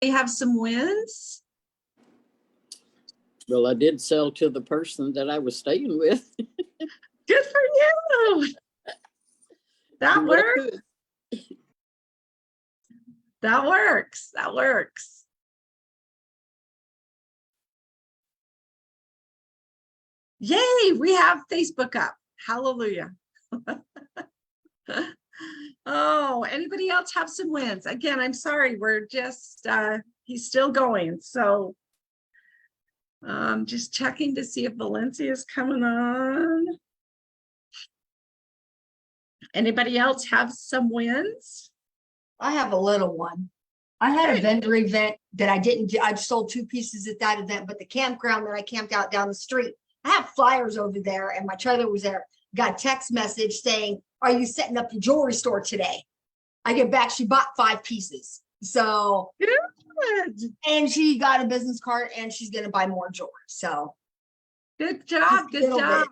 We have some wins. Well, I did sell to the person that I was staying with. Good for you. That works. That works. That works. Yay, we have Facebook up. Hallelujah. Oh, anybody else have some wins? Again, I'm sorry, we're just, he's still going. So just checking to see if Valencia is coming on. Anybody else have some wins? I have a little one. I had a vendor event that I sold 2 pieces at that event, but the campground that I camped out down the street, I have flyers over there and my trailer was there. Got a text message saying, are you setting up your jewelry store today? I get back, she bought 5 pieces. So, good. And she got a business card and she's going to buy more jewelry. So good job. Good job.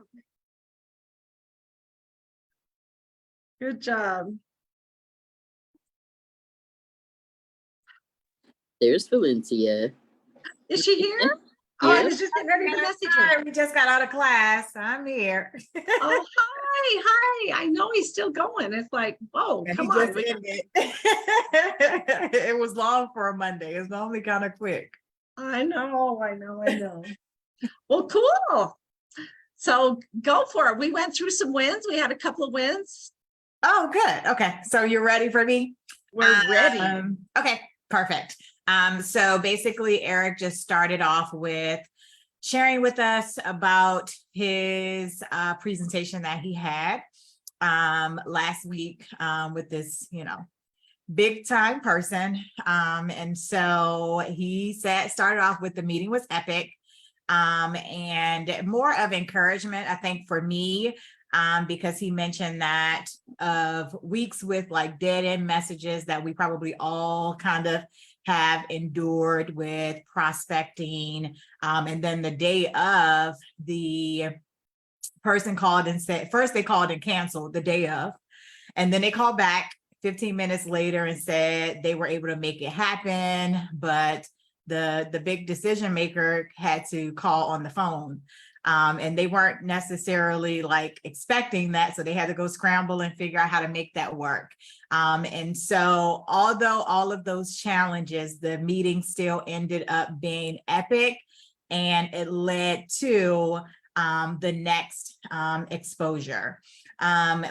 Good job. There's Valencia. Is she here? Oh, I was just getting ready to message her. We just got out of class. I'm here. Oh, hi. I know he's still going. It's like, whoa, come on. It was long for a Monday. It's normally kind of quick. I know. Well, cool. So go for it. We went through some wins. We had a couple of wins. Oh, good. Okay. So you're ready for me? We're ready. Okay, perfect. So basically Eric just started off with sharing with us about his presentation that he had last week with this, big time person. And so he started off with the meeting was epic and more of encouragement, I think, for me, because he mentioned that of weeks with like dead end messages that we probably all kind of have endured with prospecting. And then the day of, the person called and said, first they called and canceled the day of, and then they called back 15 minutes later and said they were able to make it happen, but the big decision maker had to call on the phone. And they weren't necessarily like expecting that. So they had to go scramble and figure out how to make that work. And so although all of those challenges, the meeting still ended up being epic, and it led to the next exposure.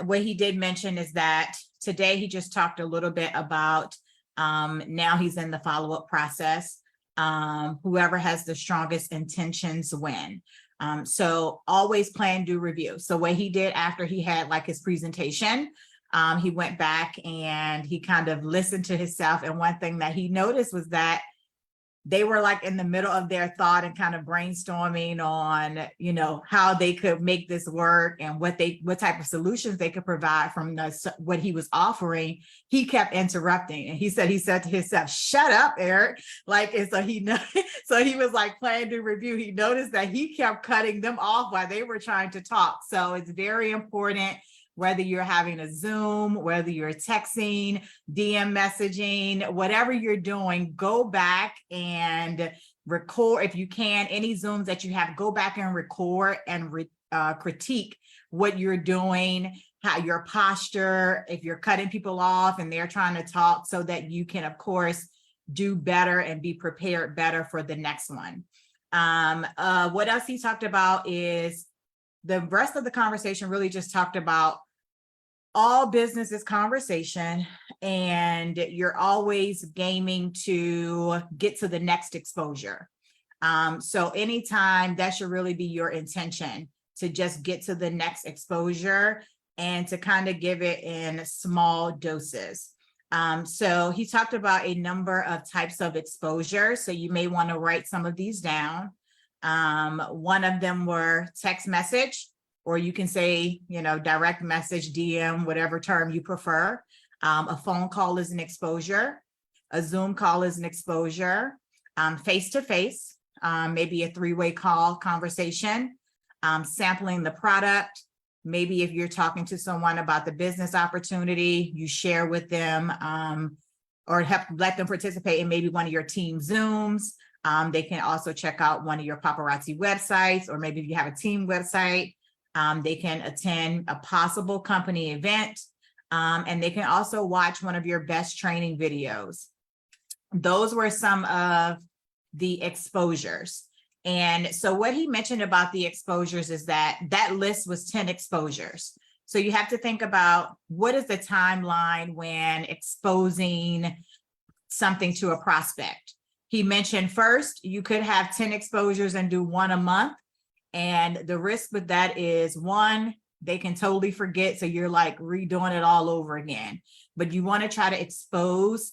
What he did mention is that today he just talked a little bit about now he's in the follow-up process. Whoever has the strongest intentions win. So always plan, do, review. So what he did after he had like his presentation, he went back and he kind of listened to himself. And one thing that he noticed was that they were like in the middle of their thought and kind of brainstorming on, how they could make this work and what type of solutions they could provide from what he was offering. He kept interrupting, and he said to himself, "Shut up, Eric!" And so he was like planning to review. He noticed that he kept cutting them off while they were trying to talk. So it's very important. Whether you're having a Zoom, whether you're texting, DM messaging, whatever you're doing, go back and record. If you can, any Zooms that you have, go back and record and critique what you're doing, how your posture, if you're cutting people off and they're trying to talk, so that you can, of course, do better and be prepared better for the next one. What else he talked about is the rest of the conversation really just talked about all business is conversation, and you're always gaming to get to the next exposure. So anytime, that should really be your intention, to just get to the next exposure and to kind of give it in small doses. So he talked about a number of types of exposure. So you may want to write some of these down. One of them were text message, or you can say, direct message, DM, whatever term you prefer. A phone call is an exposure. A Zoom call is an exposure. Face-to-face, maybe a 3-way call conversation. Sampling the product. Maybe if you're talking to someone about the business opportunity, you share with them or let them participate in maybe one of your team Zooms. They can also check out one of your paparazzi websites, or maybe if you have a team website, they can attend a possible company event, and they can also watch one of your best training videos. Those were some of the exposures. And so what he mentioned about the exposures is that that list was 10 exposures. So you have to think about, what is the timeline when exposing something to a prospect? He mentioned first, you could have 10 exposures and do one a month. And the risk with that is, one, they can totally forget. So you're like redoing it all over again. But you want to try to expose,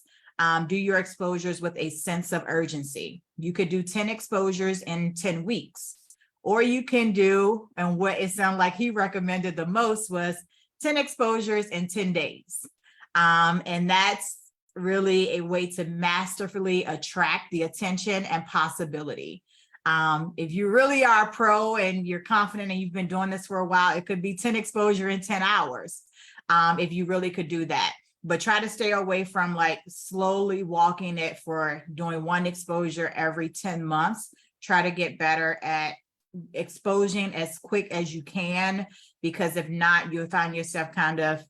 do your exposures with a sense of urgency. You could do 10 exposures in 10 weeks. Or you can do, and what it sounded like he recommended the most was 10 exposures in 10 days. And that's really a way to masterfully attract the attention and possibility. If you really are a pro and you're confident and you've been doing this for a while, it could be 10 exposure in 10 hours. If you really could do that. But try to stay away from like slowly walking it for doing one exposure every 10 months. Try to get better at exposing as quick as you can, because if not, you'll find yourself kind of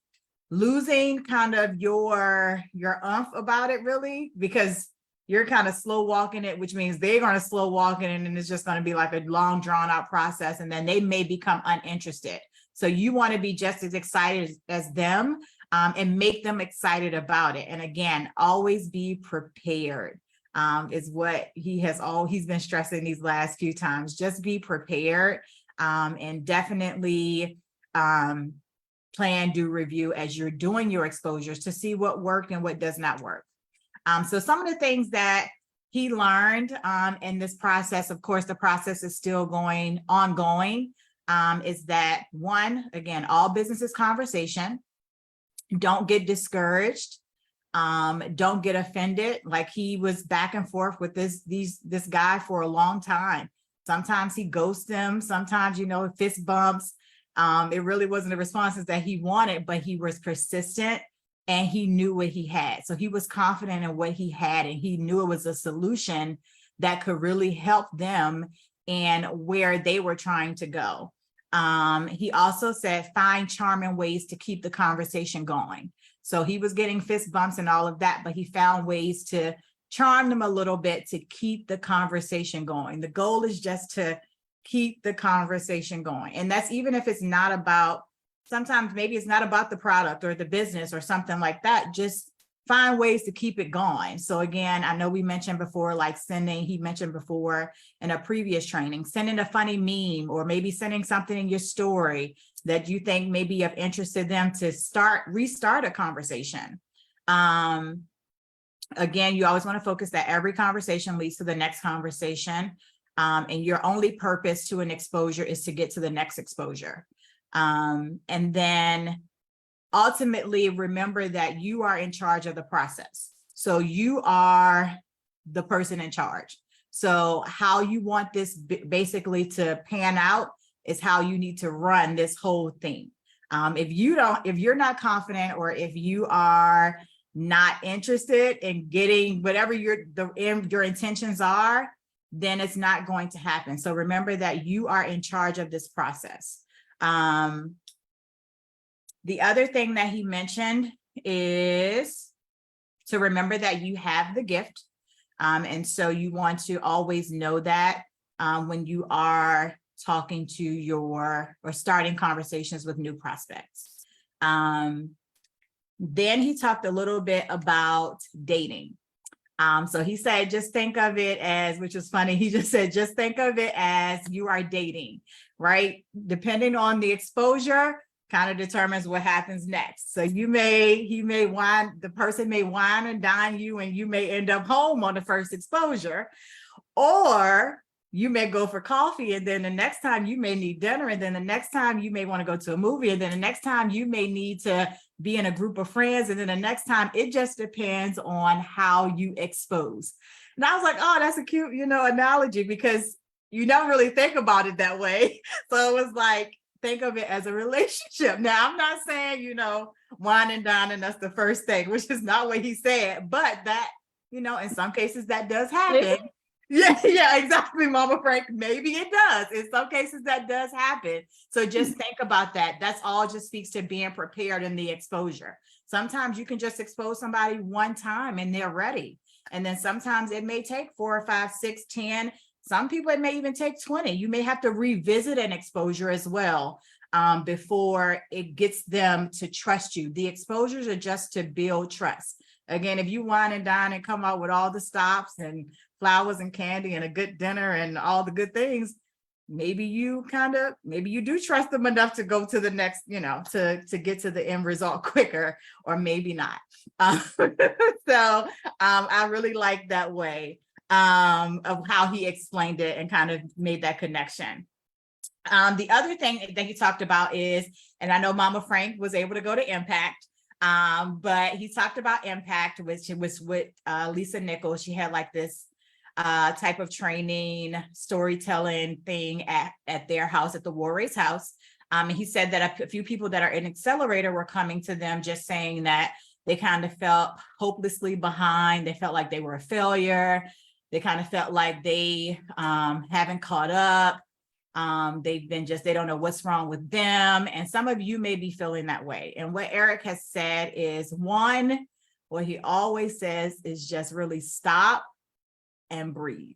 losing kind of your umph about it, really, because you're kind of slow walking it, which means they're going to slow walk it, and then it's just going to be like a long drawn out process, and then they may become uninterested. So you want to be just as excited as them, and make them excited about it. And again, always be prepared. Is what he's been stressing these last few times. Just be prepared, and definitely do review as you're doing your exposures to see what worked and what does not work. So some of the things that he learned in this process, of course, the process is still ongoing, is that one, again, all business is conversation. Don't get discouraged. Don't get offended. Like, he was back and forth with this guy for a long time. Sometimes he ghosts them, sometimes, fist bumps. It really wasn't the responses that he wanted, but he was persistent and he knew what he had. So he was confident in what he had, and he knew it was a solution that could really help them and where they were trying to go. He also said, find charming ways to keep the conversation going. So he was getting fist bumps and all of that, but he found ways to charm them a little bit to keep the conversation going. The goal is just to keep the conversation going. And that's even if it's not about, sometimes maybe it's not about the product or the business or something like that. Just find ways to keep it going. So again, I know we mentioned before, like he mentioned before in a previous training, sending a funny meme, or maybe sending something in your story that you think may be of interest to them to restart a conversation. Again, you always want to focus that every conversation leads to the next conversation. And your only purpose to an exposure is to get to the next exposure. And then ultimately, remember that you are in charge of the process. So you are the person in charge. So how you want this basically to pan out is how you need to run this whole thing. If you're not confident, or if you are not interested in getting whatever your intentions are, then it's not going to happen. So remember that you are in charge of this process. The other thing that he mentioned is to remember that you have the gift. And so you want to always know that when you are talking to or starting conversations with new prospects. Then he talked a little bit about dating. So he said, just think of it as, which is funny, he just said, just think of it as you are dating, right? Depending on the exposure, kind of determines what happens next. So the person may wine and dine you, and you may end up home on the first exposure, or you may go for coffee, and then the next time you may need dinner, and then the next time you may want to go to a movie, and then the next time you may need to be in a group of friends, and then the next time, it just depends on how you expose. And I was like, oh, that's a cute, analogy, because you don't really think about it that way. So it was like, think of it as a relationship. Now, I'm not saying, wine and dining, that's the first thing, which is not what he said, but that, in some cases that does happen. Yeah, exactly, Mama Frank. Maybe it does. In some cases that does happen. So just think about that. That's all just speaks to being prepared in the exposure. Sometimes you can just expose somebody one time and they're ready. And then sometimes it may take 4, 5, 6, 10. Some people, it may even take 20. You may have to revisit an exposure as well before it gets them to trust you. The exposures are just to build trust. Again, if you wine and dine and come out with all the stops and flowers and candy and a good dinner and all the good things, maybe you do trust them enough to go to the next, to get to the end result quicker, or maybe not. So I really like that way of how he explained it and kind of made that connection. The other thing that he talked about is, and I know Mama Frank was able to go to Impact, but he talked about Impact, which was with Lisa Nichols. She had like this type of training, storytelling thing at their house, at the Worre's house. And he said that a few people that are in Accelerator were coming to them just saying that they kind of felt hopelessly behind. They felt like they were a failure. They kind of felt like they haven't caught up. They don't know what's wrong with them. And some of you may be feeling that way. And what Eric has said is, one, what he always says is just really stop and breathe.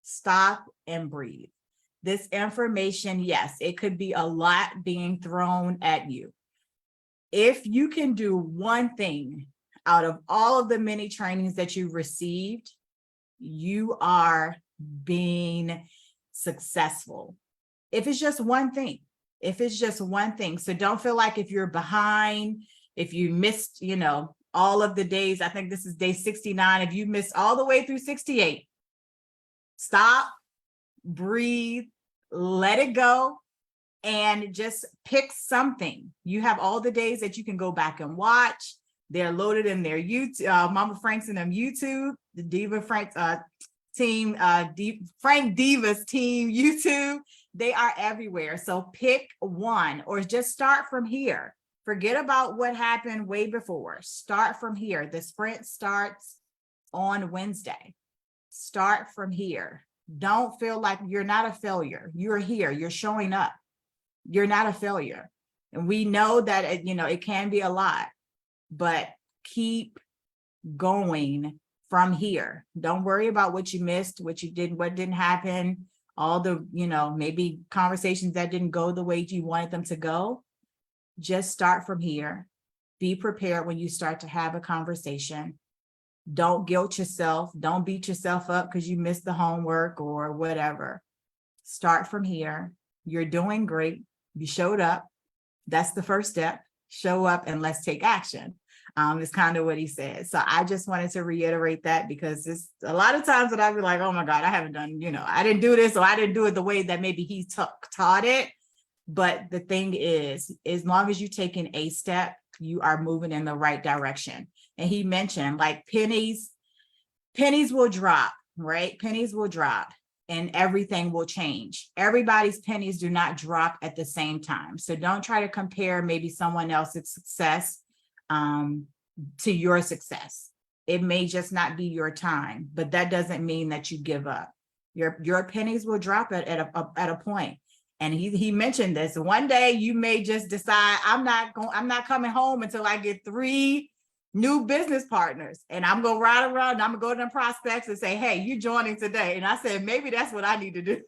Stop and breathe. This information, yes, it could be a lot being thrown at you. If you can do one thing out of all of the many trainings that you've received, you are being successful. If it's just one thing, so don't feel like if you're behind, if you missed, all of the days, I think this is day 69, if you missed all the way through 68, stop, breathe, let it go, and just pick something. You have all the days that you can go back and watch. They're loaded in their YouTube, Mama Frank's in them YouTube, the Diva Frank's team, Frank Diva's team YouTube. They are everywhere. So pick one, or just start from here. Forget about what happened way before. Start from here. The sprint starts on Wednesday. Start from here. Don't feel like you're not a failure. You're here. You're showing up. You're not a failure. And we know that, it can be a lot, but keep going from here. Don't worry about what you missed, what didn't happen, all the, maybe conversations that didn't go the way you wanted them to go. Just start from here. Be prepared when you start to have a conversation. Don't guilt yourself. Don't beat yourself up because you missed the homework or whatever. Start from here. You're doing great. You showed up. That's the first step. Show up and let's take action. Is kind of what he said. So I just wanted to reiterate that, because it's a lot of times that I'd be like, oh my God, I haven't done, I didn't do this, or I didn't do it the way that maybe he taught it. But the thing is, as long as you're taking a step, you are moving in the right direction. And he mentioned like pennies will drop, right? Pennies will drop and everything will change. Everybody's pennies do not drop at the same time. So don't try to compare maybe someone else's success to your success. It may just not be your time, but that doesn't mean that you give up. Your pennies will drop at a point. And he mentioned this. One day you may just decide, I'm not coming home until I get 3 new business partners, and I'm gonna ride around and I'm gonna go to them prospects and say, hey, you joining today? And I said, maybe that's what I need to do.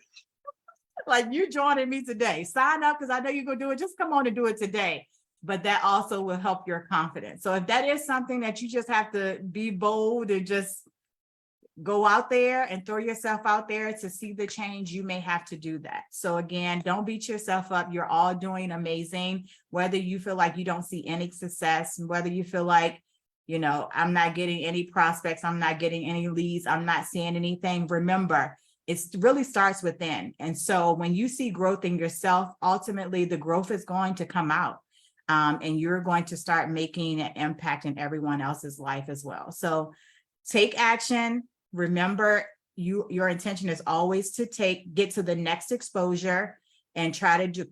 Like, you joining me today, sign up, because I know you're gonna do it. Just come on and do it today. But that also will help your confidence. So if that is something that you just have to be bold and just go out there and throw yourself out there to see the change, you may have to do that. So again, don't beat yourself up. You're all doing amazing. Whether you feel like you don't see any success, and whether you feel like, I'm not getting any prospects, I'm not getting any leads, I'm not seeing anything. Remember, it really starts within. And so when you see growth in yourself, ultimately the growth is going to come out. And you're going to start making an impact in everyone else's life as well. So take action. Remember, your intention is always to get to the next exposure and try to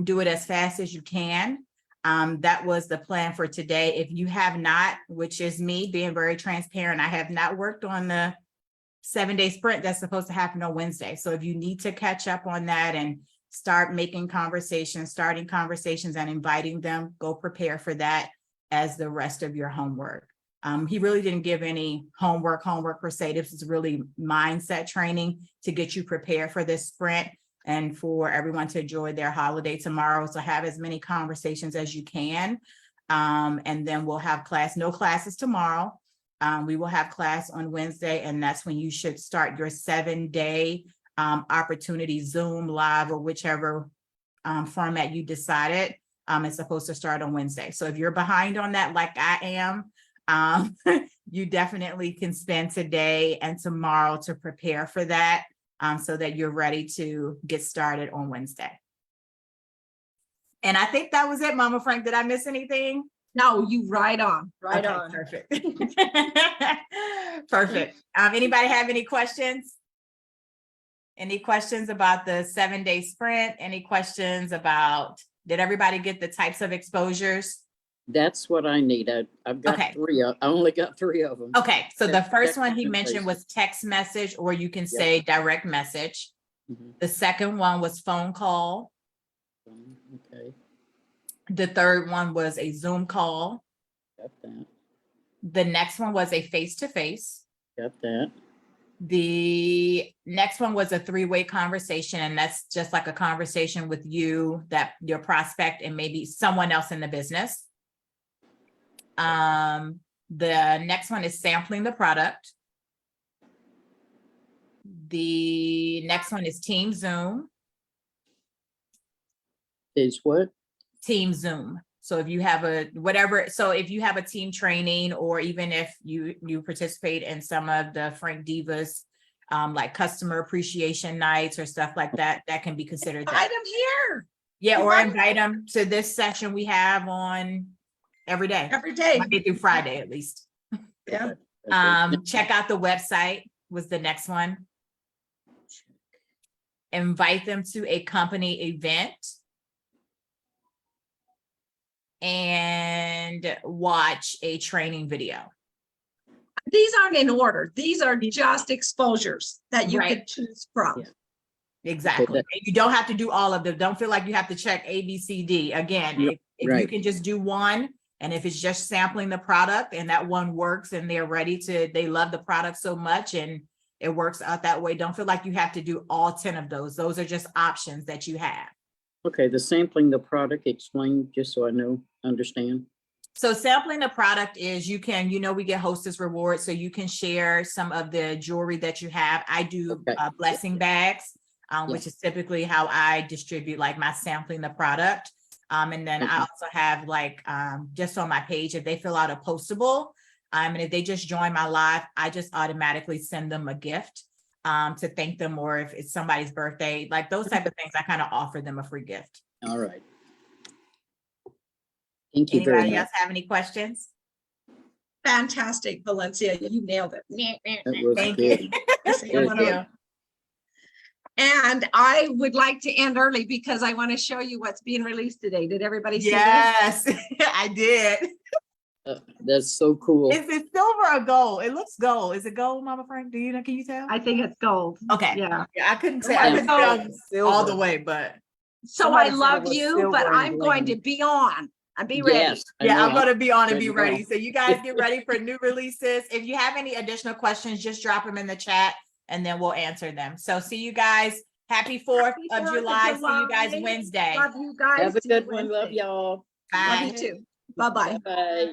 do it as fast as you can. That was the plan for today. If you have not, which is me being very transparent, I have not worked on the 7-day sprint that's supposed to happen on Wednesday. So if you need to catch up on that and start making conversations, starting conversations and inviting them, go prepare for that as the rest of your homework. He really didn't give any homework per se. This is really mindset training to get you prepared for this sprint and for everyone to enjoy their holiday tomorrow. So have as many conversations as you can. And then we'll have class, no classes tomorrow. We will have class on Wednesday, and that's when you should start your 7-day opportunity, Zoom, live, or whichever format you decided. It's supposed to start on Wednesday. So if you're behind on that, like I am, you definitely can spend today and tomorrow to prepare for that, so that you're ready to get started on Wednesday. And I think that was it, Mama Frank. Did I miss anything? No, you right on, right Okay, on. perfect. Perfect. Anybody have any questions? Any questions about the 7-day sprint? Any questions about, did everybody get the types of exposures? That's what I need. I've got Okay. 3. I only got 3 of them. Okay, so the Text- first text one he and mentioned face. was text message, or you can say direct message. Mhm. The second one was phone call. Okay, The third one was a Zoom call. got that. The next one was a face-to-face. Got that. The next one was a 3-way conversation, and that's just like a conversation with you, that your prospect, and maybe someone else in the business. The next one is sampling the product. The next one is Team Zoom. Is what? Team Zoom. So if you have if you have a team training, or even if you participate in some of the Frank Divas, like customer appreciation nights or stuff like that, that can be considered that. Item here Yeah, or invite invite them to this session we have on every day, every day. Monday through Friday at least. Yeah. Okay. Check out the website was the next one. Invite them to a company event. And watch a training video. These aren't in order. These are just exposures that you Right. could choose from. Yeah. Exactly. And you don't have to do all of them. Don't feel like you have to check A, B, C, D. Again, Yep, if you right. can just do one, and if it's just sampling the product and that one works and they're ready to, they love the product so much and it works out that way, don't feel like you have to do all 10 of those. Those are just options that you have. Okay, the sampling the product, explain just so I understand. So sampling the product is we get hostess rewards, so you can share some of the jewelry that you have. I do Okay. blessing bags, which is typically how I distribute like my sampling the product. And then I also have like, just on my page, if they fill out a postable, and if they just join my live, I just automatically send them a gift to thank them, or if it's somebody's birthday, like those type of things, I kind of offer them a free gift. All right. Thank you very Anybody much. else have any questions? Fantastic, Valencia. You nailed it. That was Thank good. you. Good. Thank you. And I would like to end early because I want to show you what's being released today. Did everybody see that? Yes, I did. That's so cool. Is it silver or gold? It looks gold. Is it gold, Mama Frank? Do you know? Can you tell? I think it's gold. Okay. Yeah. Yeah, I couldn't Oh tell. my I couldn't God. tell all the way, but So Somebody I said it love was you, but silver and I'm going to bling. be on and be ready. Yes. I yeah, know. I'm gonna be on and be Ready to ready. go. So you guys get ready for new releases. If you have any additional questions, just drop them in the chat and then we'll answer them. So see you guys. Happy 4th Happy of 4th of July. See you guys July. Wednesday. Love you guys. Have a See you good one. Love Wednesday. y'all. Love Bye. you too. Bye-bye. Bye.